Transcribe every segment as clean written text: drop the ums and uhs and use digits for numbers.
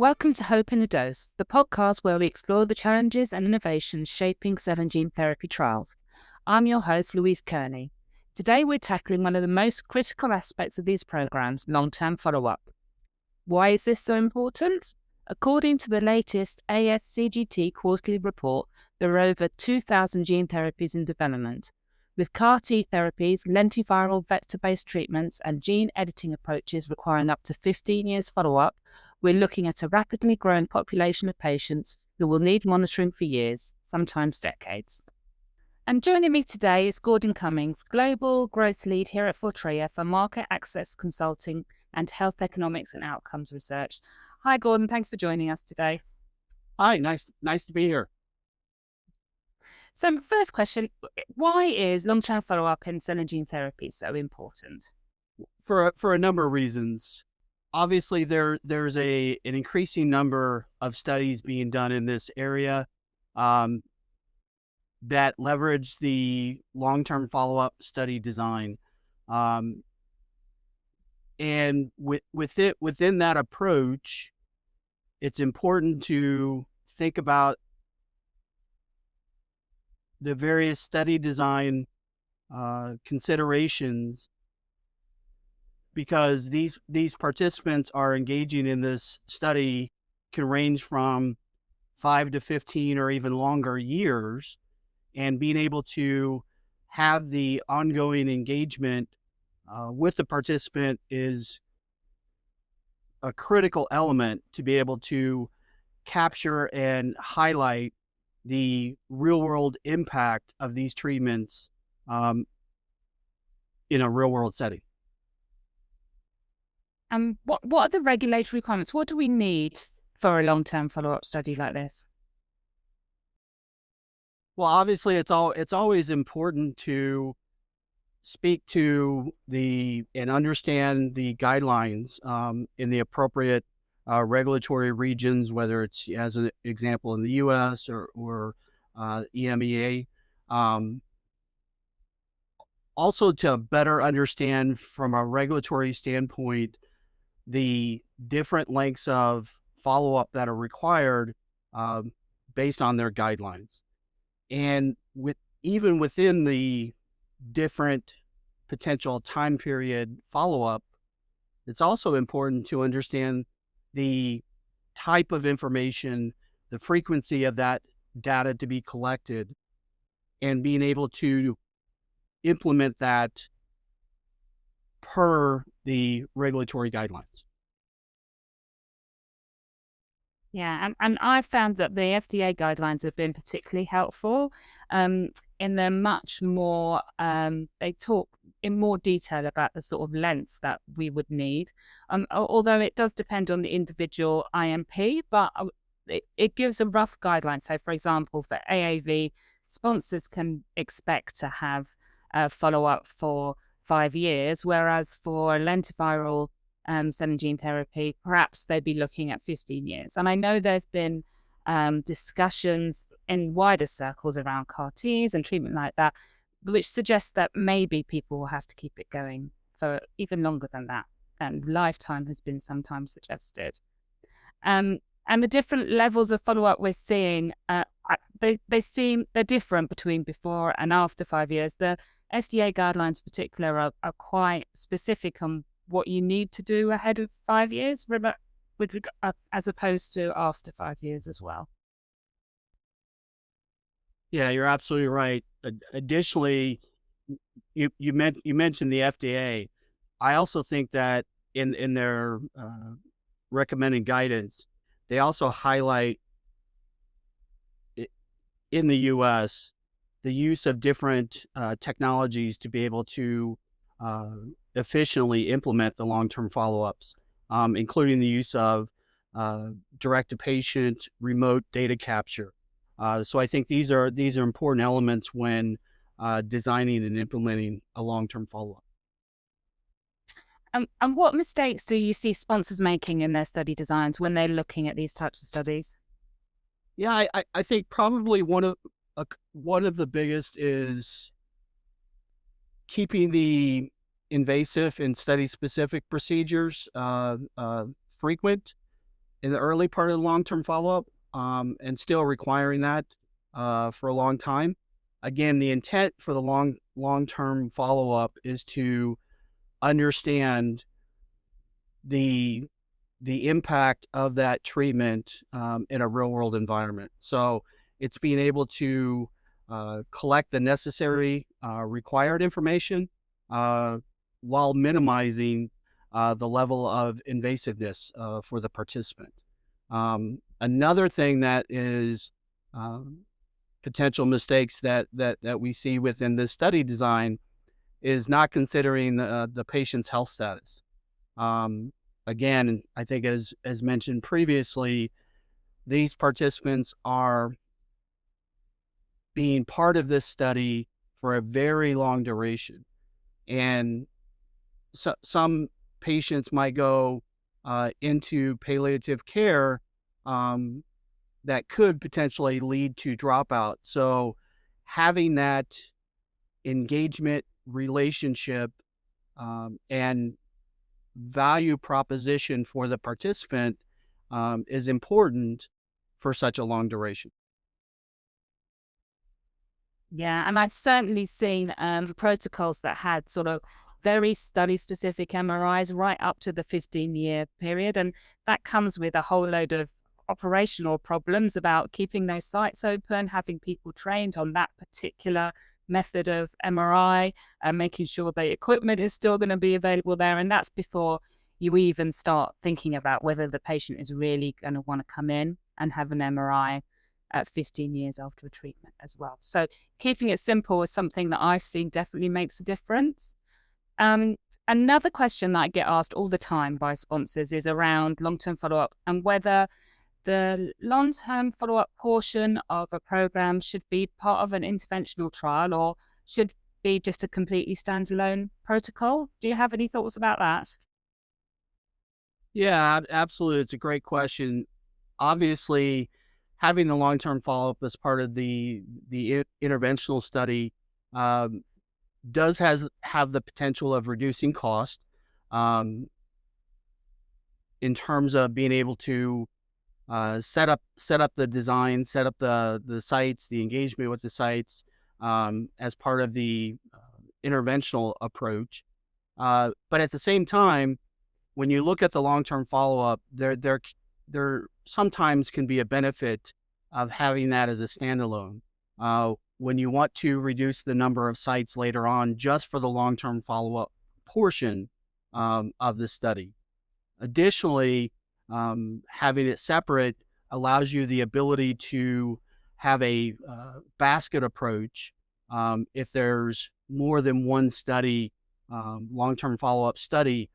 Welcome to Hope in a Dose, the podcast where we explore the challenges and innovations shaping cell and gene therapy trials. I'm your host, Louise Kearney. Today we're tackling one of the most critical aspects of these programs, long-term follow-up. Why is this so important? According to the latest ASCGT quarterly report, there are over 2,000 gene therapies in development. With CAR-T therapies, lentiviral vector-based treatments, and gene editing approaches requiring up to 15 years follow-up, we're looking at a rapidly growing population of patients who will need monitoring for years, sometimes decades. And joining me today is Gordon Cummings, Global Growth Lead here at Fortrea for Market Access Consulting and Health Economics and Outcomes Research. Hi, Gordon. Thanks for joining us today. Hi, nice to be here. So first question, why is long-term follow-up in cell and gene therapy so important? For a number of reasons. Obviously, there's an increasing number of studies being done in this area that leverage the long-term follow-up study design. And within that approach, it's important to think about the various study design considerations, because these participants are engaging in this study can range from 5 to 15 or even longer years, and being able to have the ongoing engagement with the participant is a critical element to be able to capture and highlight the real-world impact of these treatments in a real-world setting. And what are the regulatory requirements? What do we need for a long-term follow-up study like this? Well, obviously, it's always important to speak to and understand the guidelines in the appropriate regulatory regions, whether it's, as an example, in the U.S. or EMEA. Also, to better understand from a regulatory standpoint the different lengths of follow-up that are required based on their guidelines. And even within the different potential time period follow-up, it's also important to understand the type of information, the frequency of that data to be collected, and being able to implement that per the regulatory guidelines. Yeah, and I've found that the FDA guidelines have been particularly helpful. In they're much more, they talk in more detail about the sort of lengths that we would need. Although it does depend on the individual IMP, but it gives a rough guideline. So, for example, for AAV, sponsors can expect to have a follow-up for 5 years, whereas for lentiviral cell and gene therapy, perhaps they'd be looking at 15 years. And I know there have been discussions in wider circles around CAR-Ts and treatment like that, which suggests that maybe people will have to keep it going for even longer than that. And lifetime has been sometimes suggested. And the different levels of follow-up we're seeing, they're different between before and after 5 years. The FDA guidelines in particular are quite specific on what you need to do ahead of 5 years, as opposed to after 5 years as well. Yeah, you're absolutely right. Additionally, you mentioned the FDA. I also think that in their recommended guidance, they also highlight in the U.S. the use of different technologies to be able to efficiently implement the long-term follow-ups, including the use of direct-to-patient remote data capture. So I think these are important elements when designing and implementing a long-term follow-up. And what mistakes do you see sponsors making in their study designs when they're looking at these types of studies? Yeah, I think probably one of the biggest is keeping the invasive and study-specific procedures frequent in the early part of the long-term follow-up, and still requiring that for a long time. Again, the intent for the long-term follow-up is to understand the the impact of that treatment in a real-world environment. So it's being able to collect the necessary required information uh, while minimizing the level of invasiveness for the participant. Another thing that is um, potential mistakes that we see within this study design is not considering the patient's health status. Um, Again, I think as mentioned previously, these participants are being part of this study for a very long duration, and some patients might go into palliative care um, that could potentially lead to dropout. So, having that engagement relationship and value proposition for the participant is important for such a long duration. Yeah, and I've certainly seen protocols that had sort of very study specific MRIs right up to the 15-year period. And that comes with a whole load of operational problems about keeping those sites open, having people trained on that particular method of MRI, and making sure the equipment is still going to be available there. And that's before you even start thinking about whether the patient is really going to want to come in and have an MRI at 15 years after a treatment as well. So keeping it simple is something that I've seen definitely makes a difference. Um, Another question that I get asked all the time by sponsors is around long-term follow-up and whether the long-term follow-up portion of a program should be part of an interventional trial or should be just a completely standalone protocol. Do you have any thoughts about that? Yeah, absolutely. It's a great question. Obviously, having the long-term follow-up as part of the interventional study um, does has have the potential of reducing cost um, in terms of being able to set up the design, set up the sites, the engagement with the sites as part of the interventional approach. But at the same time, when you look at the long-term follow-up, there sometimes can be a benefit of having that as a standalone. When you want to reduce the number of sites later on, just for the long-term follow-up portion of the study. Additionally, having it separate allows you the ability to have a basket approach if there's more than one study, long-term follow-up study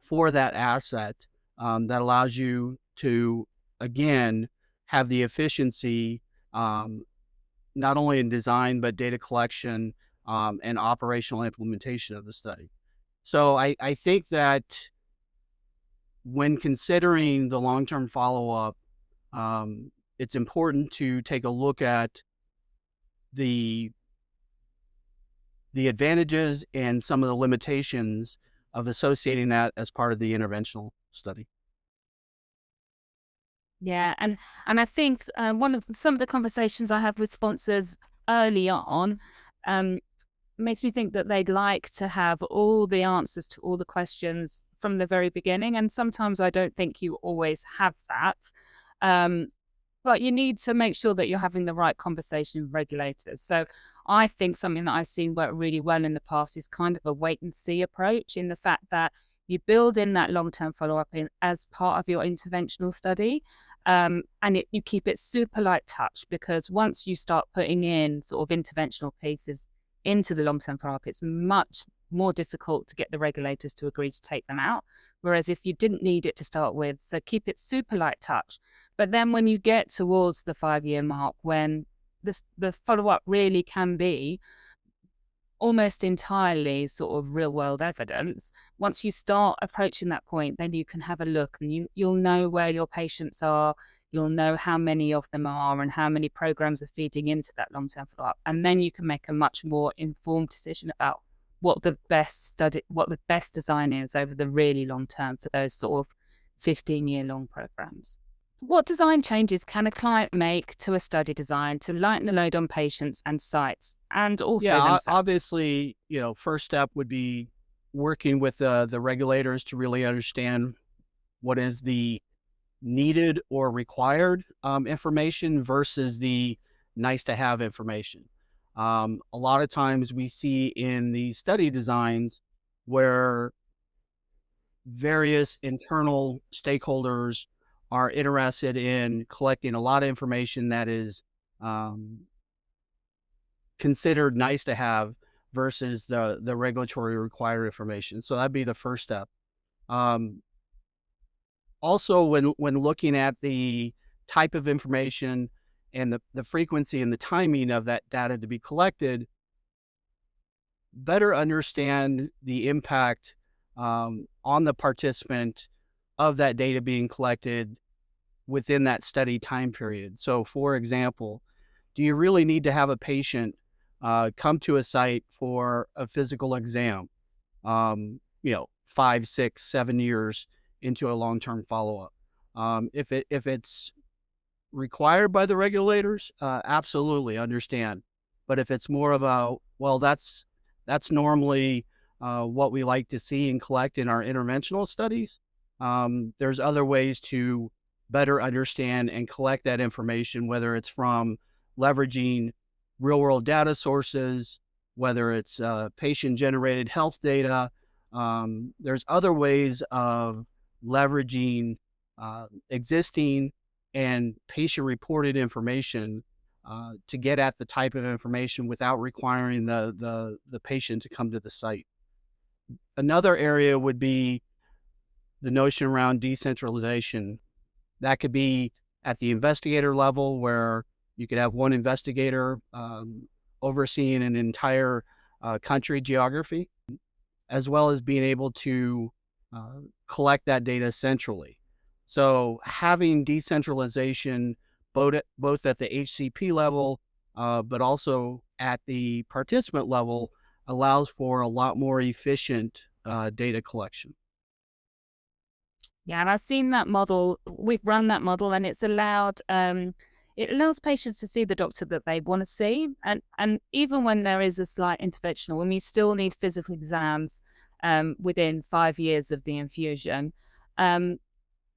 for that asset that allows you to, again, have the efficiency not only in design, but data collection and operational implementation of the study. So I think that when considering the long-term follow-up, it's important to take a look at the the advantages and some of the limitations of associating that as part of the interventional study. Yeah, and I think some of the conversations I have with sponsors early on um, makes me think that they'd like to have all the answers to all the questions from the very beginning, and sometimes I don't think you always have that. Um, but you need to make sure that you're having the right conversation with regulators. So I think something that I've seen work really well in the past is kind of a wait and see approach, in the fact that you build in that long-term follow-up in as part of your interventional study. You keep it super light touch, because once you start putting in sort of interventional pieces into the long-term follow-up, it's much more difficult to get the regulators to agree to take them out. Whereas if you didn't need it to start with, so keep it super light touch. But then when you get towards the 5-year mark, when the follow-up really can be almost entirely sort of real world evidence, once you start approaching that point, then you can have a look and you'll know where your patients are, you'll know how many of them are and how many programs are feeding into that long-term follow-up. And then you can make a much more informed decision about what the best design is over the really long term for those sort of 15-year long programs. What design changes can a client make to a study design to lighten the load on patients and sites and also Yeah, themselves? obviously, first step would be working with the regulators to really understand what is the needed or required information versus the nice to have information. A lot of times we see in these study designs where various internal stakeholders are interested in collecting a lot of information that is um, considered nice to have versus the regulatory required information. So that'd be the first step. Um, Also, when looking at the type of information and the frequency and the timing of that data to be collected, better understand the impact on the participant of that data being collected within that study time period. So, for example, do you really need to have a patient come to a site for a physical exam? 5, 6, 7 years into a long term follow up. If it's required by the regulators, absolutely understand. But if it's more of a, well, that's normally what we like to see and collect in our interventional studies. There's other ways to better understand and collect that information, whether it's from leveraging real world data sources, whether it's patient generated health data. There's other ways of leveraging existing and patient reported information to get at the type of information without requiring the patient to come to the site. Another area would be the notion around decentralization. That could be at the investigator level, where you could have one investigator overseeing an entire country geography, as well as being able to collect that data centrally. So having decentralization both at the HCP level, but also at the participant level, allows for a lot more efficient data collection. Yeah, and I've seen that model. We've run that model, and it allows patients to see the doctor that they want to see, and even when there is a slight interventional, when we still need physical exams within 5 years of the infusion, um,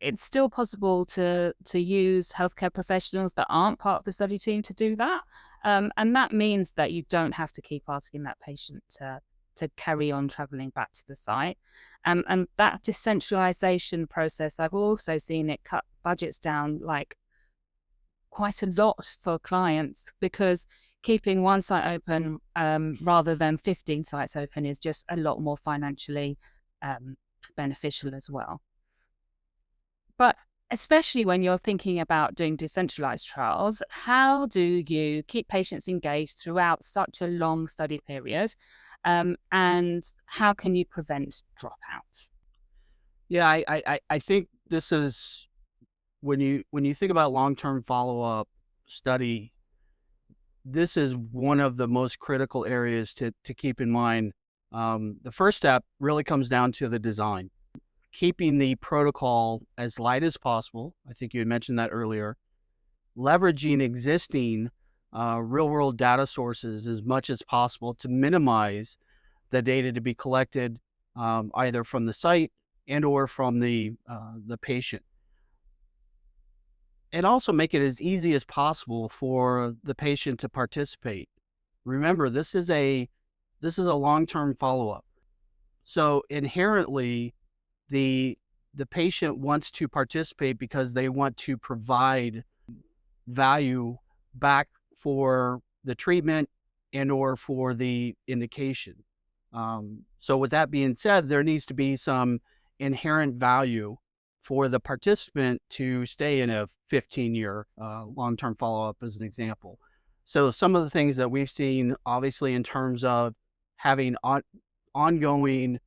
it's still possible to use healthcare professionals that aren't part of the study team to do that, and that means that you don't have to keep asking that patient to carry on traveling back to the site. And that decentralization process, I've also seen it cut budgets down like quite a lot for clients because keeping one site open rather than 15 sites open is just a lot more financially um, beneficial as well. But especially when you're thinking about doing decentralized trials, how do you keep patients engaged throughout such a long study period? And how can you prevent dropouts? Yeah, I think this is when you think about long term follow up study, this is one of the most critical areas to keep in mind. The first step really comes down to the design, keeping the protocol as light as possible. I think you had mentioned that earlier. Leveraging existing real world data sources as much as possible to minimize the data to be collected either from the site and or from the patient, and also make it as easy as possible for the patient to participate. Remember, this is a long term follow up, so inherently the the patient wants to participate because they want to provide value back for the treatment and or for the indication. So with that being said, there needs to be some inherent value for the participant to stay in a 15-year long-term follow-up as an example. So some of the things that we've seen, obviously, in terms of having ongoing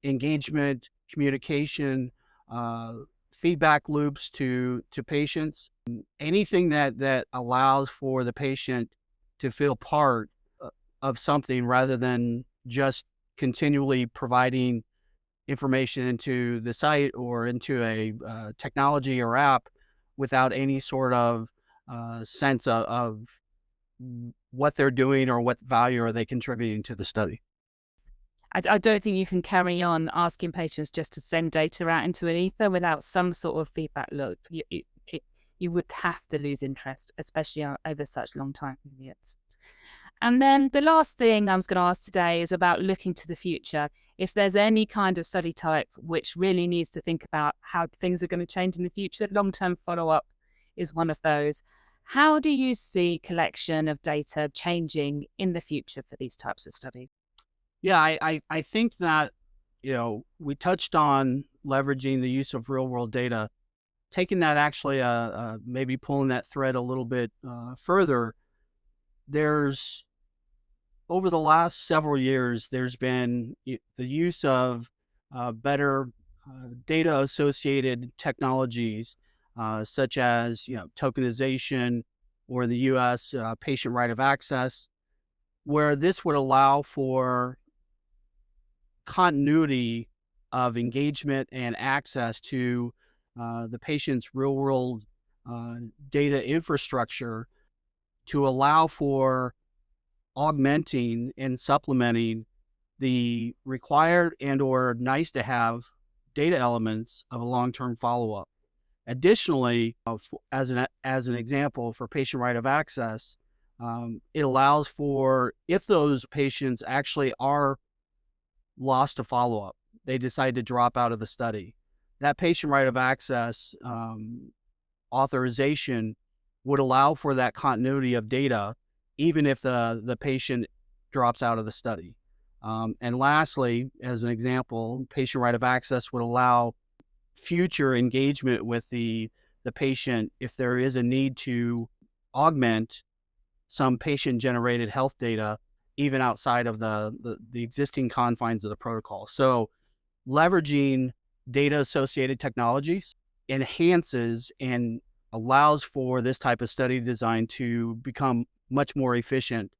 engagement, communication, uh, feedback loops to patients, anything that allows for the patient to feel part of something rather than just continually providing information into the site or into a technology or app without any sort of sense of what they're doing or what value are they contributing to the study. I don't think you can carry on asking patients just to send data out into an ether without some sort of feedback loop. You would have to lose interest, especially over such long time periods. And then the last thing I was going to ask today is about looking to the future. If there's any kind of study type which really needs to think about how things are going to change in the future, long-term follow-up is one of those. How do you see collection of data changing in the future for these types of studies? Yeah, I think that, we touched on leveraging the use of real world data, taking that actually, maybe pulling that thread a little bit further. There's over the last several years, there's been the use of better data associated technologies, such as tokenization, or in the U.S. Patient right of access, where this would allow for continuity of engagement and access to the patient's real world data infrastructure, to allow for augmenting and supplementing the required and or nice to have data elements of a long-term follow-up. Additionally, as an example for patient right of access, it allows for, if those patients actually are lost to follow-up, they decide to drop out of the study, that patient right of access authorization would allow for that continuity of data, even if the patient drops out of the study. And lastly, as an example, patient right of access would allow future engagement with the patient if there is a need to augment some patient-generated health data, even outside of the existing confines of the protocol. So leveraging data-associated technologies enhances and allows for this type of study design to become much more efficient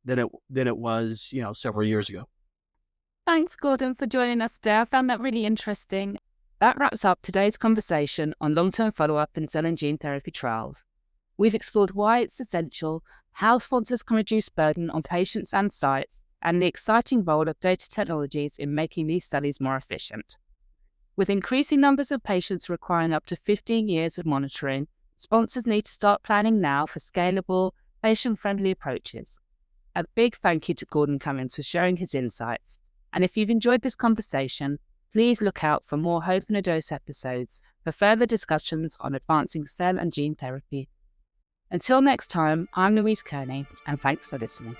than it was, several years ago. Thanks, Gordon, for joining us today. I found that really interesting. That wraps up today's conversation on long-term follow-up in cell and gene therapy trials. We've explored why it's essential, how sponsors can reduce burden on patients and sites, and the exciting role of data technologies in making these studies more efficient. With increasing numbers of patients requiring up to 15 years of monitoring, sponsors need to start planning now for scalable, patient-friendly approaches. A big thank you to Gordon Cummins for sharing his insights. And if you've enjoyed this conversation, please look out for more Hope in a Dose episodes for further discussions on advancing cell and gene therapy. Until next time, I'm Louise Kearney, and thanks for listening.